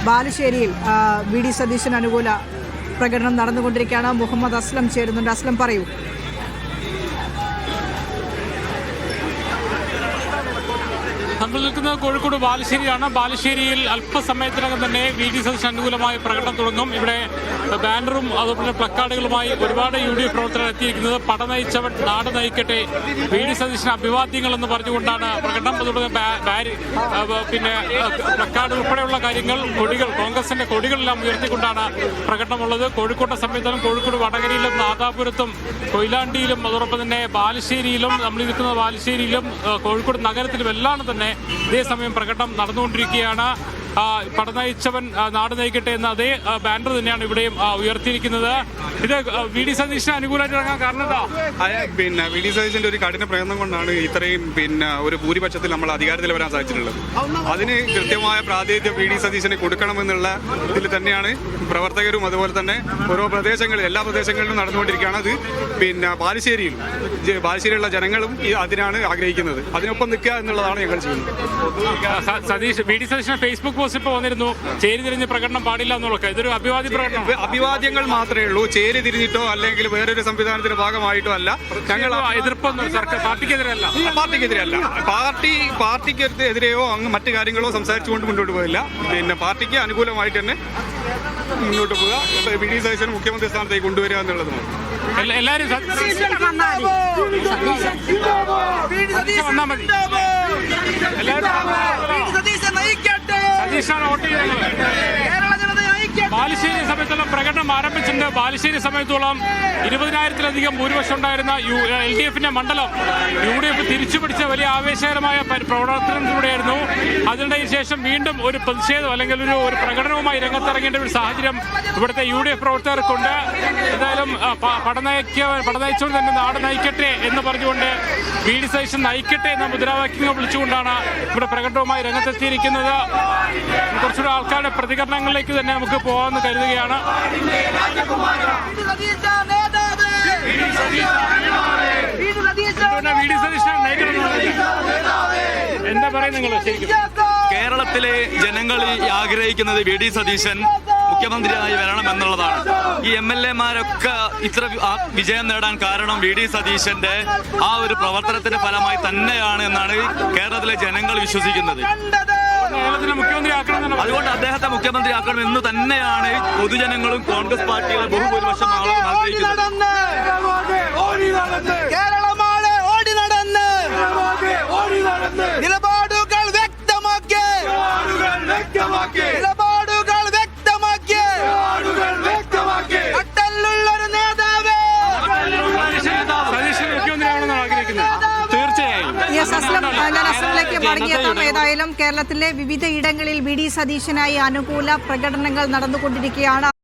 ബാലുശ്ശേരിയിൽ V D സതീശന് അനുകൂല പ്രകടനം നടന്നുകൊണ്ടിരിക്കുകയാണ്. മുഹമ്മദ് അസ്ലം ചേരുന്നുണ്ട്. അസ്ലം, പറയൂ. നമ്മൾ നിൽക്കുന്നത് കോഴിക്കോട് ബാലുശ്ശേരിയാണ്. ബാലുശ്ശേരിയിൽ അല്പസമയത്തിനകം തന്നെ വി ഡി സതീശന് അനുകൂലമായ പ്രകടനം തുടങ്ങും. ഇവിടെ ബാനറും അതുപോലെ പ്ലക്കാർഡുകളുമായി ഒരുപാട് UDF പ്രവർത്തകർ എത്തിയിരിക്കുന്നത്. പട നയിച്ചവൻ നാട് നയിക്കട്ടെ, വി ഡി സതീശന് അഭിവാദ്യങ്ങൾ എന്ന് പറഞ്ഞുകൊണ്ടാണ് പ്രകടനം. അതുപോലെ പിന്നെ പ്ലക്കാർഡ് ഉൾപ്പെടെയുള്ള കാര്യങ്ങൾ, കൊടികൾ, കോൺഗ്രസിന്റെ കൊടികളെല്ലാം ഉയർത്തിക്കൊണ്ടാണ് പ്രകടനമുള്ളത്. കോഴിക്കോട്ടെ സംബന്ധിച്ചിടത്തോളം കോഴിക്കോട് വടകരയിലും നാദാപുരത്തും കൊയിലാണ്ടിയിലും അതോടൊപ്പം തന്നെ ബാലുശ്ശേരിയിലും, നമ്മൾ നിൽക്കുന്ന ബാലുശ്ശേരിയിലും കോഴിക്കോട് നഗരത്തിലും എല്ലാം തന്നെ ഇതേസമയം പ്രകടനം നടന്നുകൊണ്ടിരിക്കുകയാണ്. പട നയിച്ചവൻ നാട് നയിക്കട്ടെ എന്ന അതേ ബാനർ തന്നെയാണ് ഇവിടെയും ഉയർത്തിയിരിക്കുന്നത്. ഇത് വി ഡി സതീശന് അനുകൂലമായിട്ട് ഇറങ്ങാൻ കാരണം എന്താ? പിന്നെ വി ഡി സതീശന്റെ ഒരു കഠിന പ്രയത്നം കൊണ്ടാണ് ഇത്രയും ഒരു ഭൂരിപക്ഷത്തിൽ നമ്മൾ അധികാരത്തിൽ വരാൻ സാധിച്ചിട്ടുള്ളത്. അതിന് കൃത്യമായ പ്രാതിനിധ്യം വി ഡി സതീശന് കൊടുക്കണമെന്നുള്ള ഇതിൽ തന്നെയാണ് പ്രവർത്തകരും അതുപോലെ തന്നെ ഓരോ പ്രദേശങ്ങളിൽ, എല്ലാ പ്രദേശങ്ങളിലും നടന്നുകൊണ്ടിരിക്കുകയാണ്. അത് ബാലുശ്ശേരിയിലുള്ള ജനങ്ങളും അതിനാണ് ആഗ്രഹിക്കുന്നത്. അതിനൊപ്പം നിൽക്കുക എന്നുള്ളതാണ് ഞങ്ങൾ ചെയ്യുന്നത്. വി ഡി സതീശന് ഫേസ്ബുക്ക് പോസ്റ്റ് ഇപ്പോൾ വന്നിരുന്നു, ചേരി തിരിഞ്ഞ് പ്രകടനം പാടില്ല എന്നുള്ളതൊക്കെ. ഇതൊരു അഭിവാദ്യ പ്രകടനം. അഭിവാദ്യങ്ങൾ മാത്രമേ ഉള്ളൂ. ചേരി തിരിഞ്ഞിട്ടോ അല്ലെങ്കിൽ വേറൊരു സംവിധാനത്തിന്റെ ഭാഗമായിട്ടോ അല്ല. ഞങ്ങൾ എതിർപ്പൊന്നും സർക്കാർ പാർട്ടിക്കെതിരല്ല. പാർട്ടിക്കെതിരെയോ മറ്റു കാര്യങ്ങളോ സംസാരിച്ചുകൊണ്ട് മുന്നോട്ട് പോയില്ല. പാർട്ടിക്ക് അനുകൂലമായിട്ട് തന്നെ മുന്നോട്ട് പോവുക, വി ഡി സതീശനെ മുഖ്യമന്ത്രി സ്ഥാനത്തേക്ക് കൊണ്ടുവരിക എന്നുള്ളതാണ്. എല്ലാവരും വന്നാൽ മതി. സതീശാണ് വോട്ട് ചെയ്യുന്നത്. ബാലുശ്ശേരി സമയത്തോളം പ്രകടനം ആരംഭിച്ചിട്ടുണ്ട്. ബാലുശ്ശേരി സമയത്തോളം 20,000-ലധികം ഭൂരിപക്ഷം ഉണ്ടായിരുന്ന LDF-ന്റെ മണ്ഡലം UDF തിരിച്ചുപിടിച്ച വലിയ ആവേശകരമായ പ്രവർത്തനത്തിലൂടെയായിരുന്നു. അതിനിടെ ശേഷം വീണ്ടും ഒരു പ്രതിഷേധം അല്ലെങ്കിൽ ഒരു പ്രകടനവുമായി രംഗത്തിറങ്ങേണ്ട ഒരു സാഹചര്യം ഇവിടുത്തെ UDF പ്രവർത്തകർക്കുണ്ട്. എന്തായാലും പടനയിച്ചവൻ തന്നെ നാട് നയിക്കട്ടെ എന്ന് പറഞ്ഞുകൊണ്ട് വി ഡി സതീശൻ നയിക്കട്ടെ എന്ന മുദ്രാവാക്യങ്ങൾ വിളിച്ചുകൊണ്ടാണ് ഇവിടെ പ്രകടനവുമായി രംഗത്തെത്തിയിരിക്കുന്നത്. കുറച്ചുകൂടെ ആൾക്കാരുടെ പ്രതികരണങ്ങളിലേക്ക് തന്നെ നമുക്ക് പോകാമെന്ന് കരുതുകയാണ്. വി ഡി സതീശൻ എന്താ പറയുന്നത് നിങ്ങൾ? ശരിക്കും കേരളത്തിലെ ജനങ്ങൾ ആഗ്രഹിക്കുന്നത് വി ഡി സതീശൻ മുഖ്യമന്ത്രിയായി വരണം എന്നുള്ളതാണ്. ഈ MLA-മാരൊക്കെ ഇത്ര വിജയം നേടാൻ കാരണം വി ഡി സതീശന്റെ ആ ഒരു പ്രവർത്തനത്തിന്റെ ഫലമായി തന്നെയാണ് എന്നാണ് കേരളത്തിലെ ജനങ്ങൾ വിശ്വസിക്കുന്നത്. അതുകൊണ്ട് അദ്ദേഹത്തെ മുഖ്യമന്ത്രിയാക്കണം എന്ന് തന്നെയാണ് പൊതുജനങ്ങളും കോൺഗ്രസ് പാർട്ടികളെ ബഹുഭൂരിപക്ഷം ആളുകളും ആഗ്രഹിക്കുന്നത്. ഞാൻ അസ്ലമിലേക്ക് മടങ്ങിയെത്താം. ഏതായാലും കേരളത്തിലെ വിവിധ ഇടങ്ങളിൽ വി ഡി സതീശനായി അനുകൂല പ്രകടനങ്ങൾ നടന്നുകൊണ്ടിരിക്കുകയാണ്.